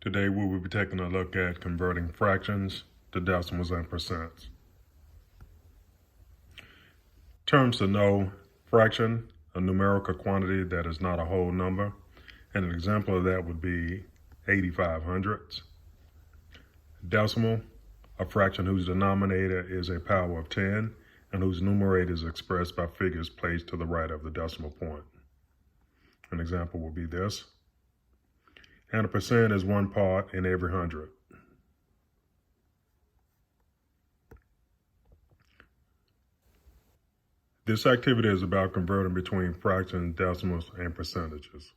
Today we will be taking a look at converting fractions to decimals and percents. Terms to know: fraction, a numerical quantity that is not a whole number, and an example of that would be 85 hundredths. Decimal, a fraction whose denominator is a power of 10 and whose numerator is expressed by figures placed to the right of the decimal point. An example would be this. And a percent is 1 part in every 100. This activity is about converting between fractions, decimals, and percentages.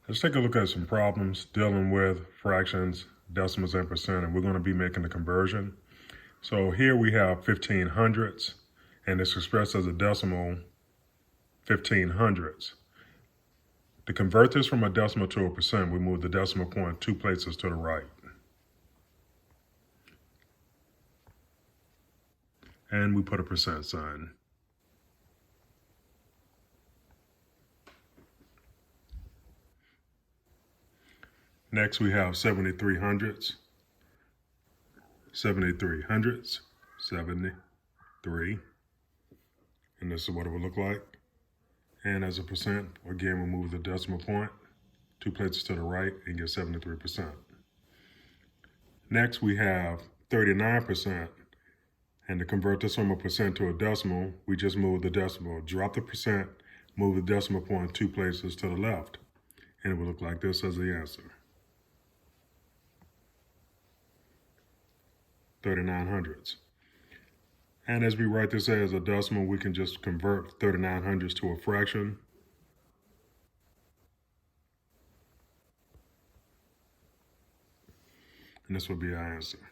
Let's take a look at some problems dealing with fractions, decimals, and percent, and we're going to be making the conversion. So here we have 15 hundredths, and it's expressed as a decimal 15 hundredths. To convert this from a decimal to a percent, we move the decimal point 2 places to the right. And we put a percent sign. Next we have 73 hundredths. 73 hundredths, 73. And this is what it would look like. And as a percent, again, we move the decimal point 2 places to the right and get 73%. Next, we have 39%. And to convert this from a percent to a decimal, we just move the decimal, drop the percent, move the decimal point 2 places to the left. And it will look like this as the answer. 39 hundredths. And as we write this as a decimal, we can just convert 39 hundredths to a fraction. And this will be our answer.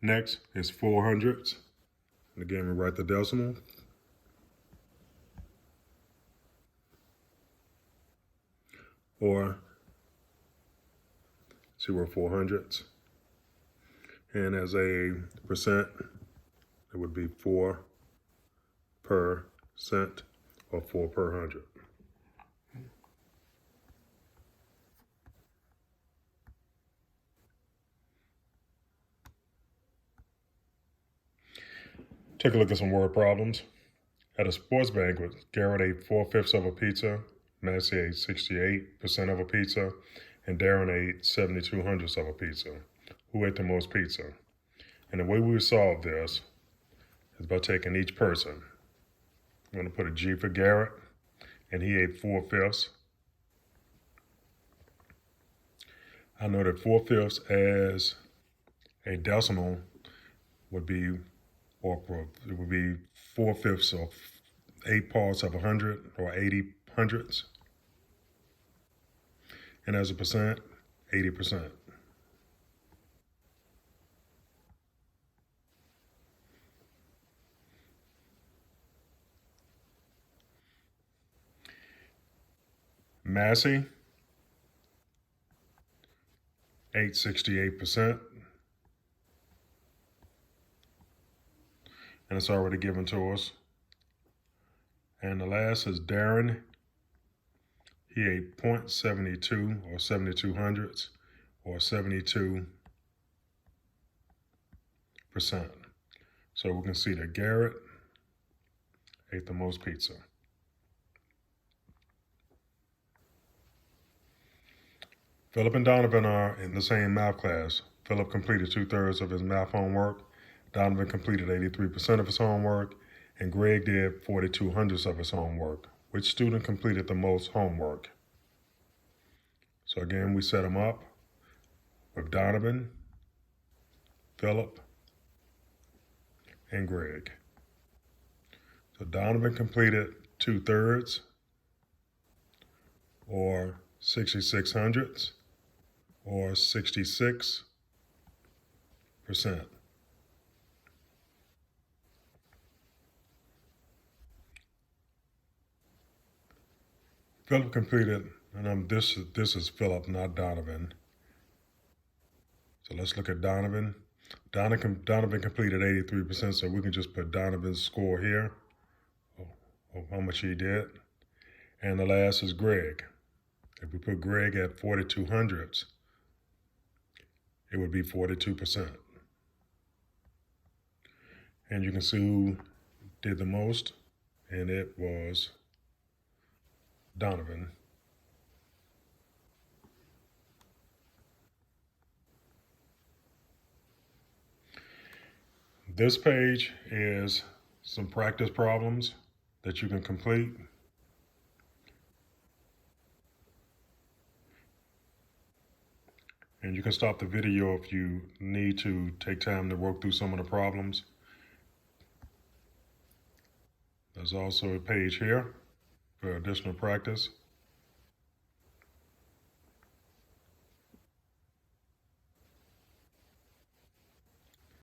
Next is 4 hundredths. And again, we write the decimal. Or 4 hundredths. And as a percent, it would be 4 per cent or 4 per hundred. Take a look at some word problems. At a sports banquet, Garrett ate 4/5 of a pizza, Massey ate 68% of a pizza, and Darren ate 72 hundredths of a pizza. Who ate the most pizza? And the way we would solve this is by taking each person. I'm going to put a G for Garrett, and he ate 4/5. I know that 4/5 as a decimal would be, or it would be 4/5 of 8 parts of 100 or 80 hundredths. And as a percent, 80%. Massey ate 68%. And it's already given to us. And the last is Darren. He ate 0.72 or 72 hundredths or 72%. So we can see that Garrett ate the most pizza. Philip and Donovan are in the same math class. Philip completed 2/3 of his math homework. Donovan completed 83% of his homework, and Greg did 42 hundredths of his homework. Which student completed the most homework? So again, we set them up with Donovan, Philip, and Greg. So Donovan completed 2/3 or 66 hundredths or 66%. Philip completed, and this is Philip, not Donovan. So let's look at Donovan. Donovan completed 83%, so we can just put Donovan's score here, of how much he did. And the last is Greg. If we put Greg at 4,200, it would be 42%. And you can see who did the most, and it was Donovan. This page is some practice problems that you can complete. And you can stop the video if you need to take time to work through some of the problems. There's also a page here for additional practice.